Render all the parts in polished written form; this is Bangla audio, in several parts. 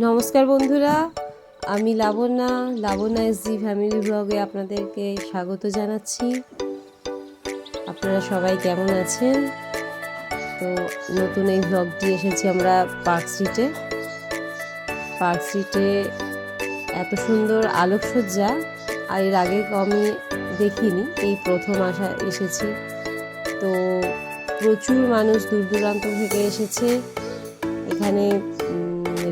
নমস্কার বন্ধুরা, আমি লাবণ্য এসজি ফ্যামিলি ব্লগে আপনাদেরকে স্বাগত জানাচ্ছি। আপনারা সবাই কেমন আছেন? তো নতুন এই ব্লগটি এসেছি আমরা পার্ক স্ট্রিটে এত সুন্দর আলোকসজ্জা আর এর আগে আমি দেখিনি, এই প্রথম এসেছি। তো প্রচুর মানুষ দূর দূরান্ত থেকে এসেছে। এখানে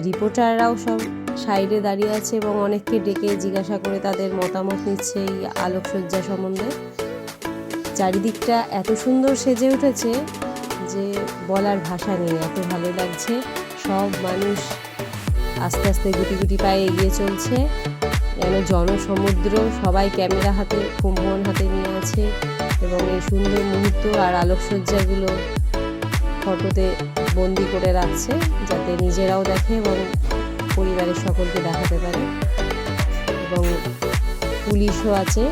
রিপোর্টাররাও সব সাইডে দাঁড়িয়ে আছে এবং অনেককে ডেকে জিজ্ঞাসা করে তাদের মতামত নিচ্ছে এই আলোকসজ্জা সম্বন্ধে। চারিদিকটা এত সুন্দর সেজে উঠেছে যে বলার ভাষা নেই, এত ভালো লাগছে। সব মানুষ আস্তে আস্তে গুটি গুটি পায়ে এগিয়ে চলছে, যেন জনসমুদ্র। সবাই ক্যামেরা হাতে, ফোন হাতে নিয়ে আছে এবং এই সুন্দর মুহূর্ত আর আলোকসজ্জাগুলো ফটোতে বন্দি করে রাখছে, যাতে নিজেরাও দেখে এবং পরিবারের সকলকে দেখাতে পারে। এবং পুলিশও আছে,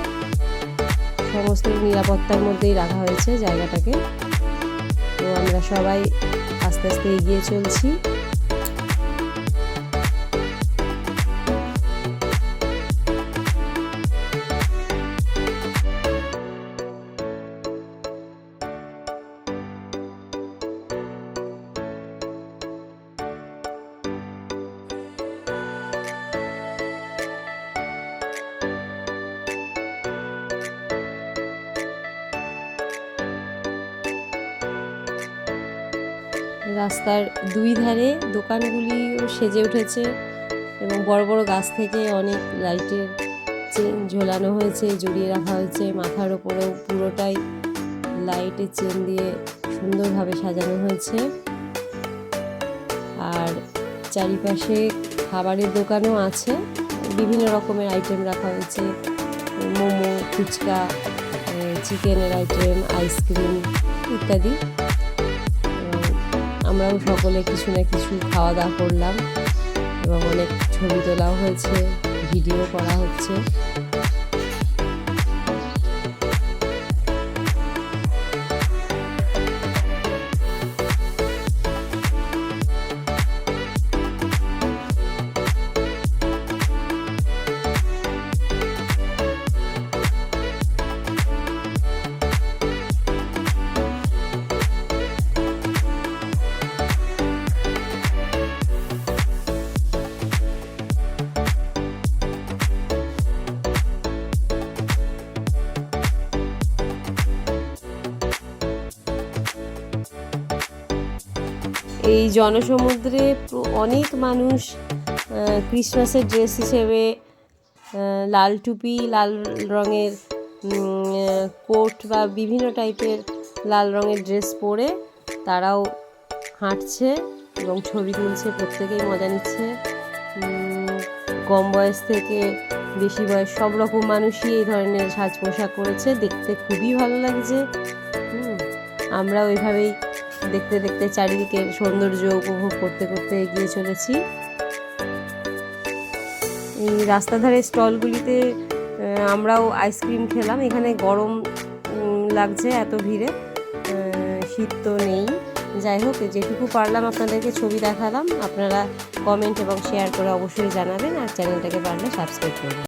সমস্ত নিরাপত্তার মধ্যেই রাখা হয়েছে জায়গাটাকে। তো আমরা সবাই আস্তে আস্তে এগিয়ে চলছি। রাস্তার দুই ধারে দোকানগুলিও সেজে উঠেছে এবং বড় বড় গাছ থেকে অনেক লাইটের চেন ঝোলানো হয়েছে, জড়িয়ে রাখা হয়েছে। মাথার ওপরেও পুরোটাই লাইটের চেন দিয়ে সুন্দরভাবে সাজানো হয়েছে। আর চারিপাশে খাবারের দোকানও আছে, বিভিন্ন রকমের আইটেম রাখা হয়েছে, মোমো, ফুচকা, চিকেনের আইটেম, আইসক্রিম ইত্যাদি। আমরাও সকলে কিছু না কিছু খাওয়া দাওয়া করলাম এবং অনেক ছবি তোলাও হয়েছে, ভিডিও করা হচ্ছে। এই জনসমুদ্রে অনেক মানুষ ক্রিসমাসের ড্রেস হিসেবে লাল টুপি, লাল রঙের কোট বা বিভিন্ন টাইপের লাল রঙের ড্রেস পরে তারাও হাঁটছে এবং ছবি তুলছে। প্রত্যেকেই মজা নিচ্ছে, কম বয়স থেকে বেশি বয়স সব রকম মানুষই এই ধরনের সাজ পোশাক করেছে। দেখতে খুবই ভালো লাগছে। আমরাও ওইভাবেই দেখতে দেখতে চারিদিকের সৌন্দর্য উপভোগ করতে করতে এগিয়ে চলেছি। এই রাস্তা ধারে স্টলগুলিতে আমরাও আইসক্রিম খেলাম। এখানে গরম লাগছে এত ভিড়ে, শীত তো নেই। যাই হোক, যেটুকু পারলাম আপনাদেরকে ছবি দেখালাম। আপনারা কমেন্ট এবং শেয়ার করে অবশ্যই জানাবেন, আর চ্যানেলটাকে পারলে সাবস্ক্রাইব করবেন।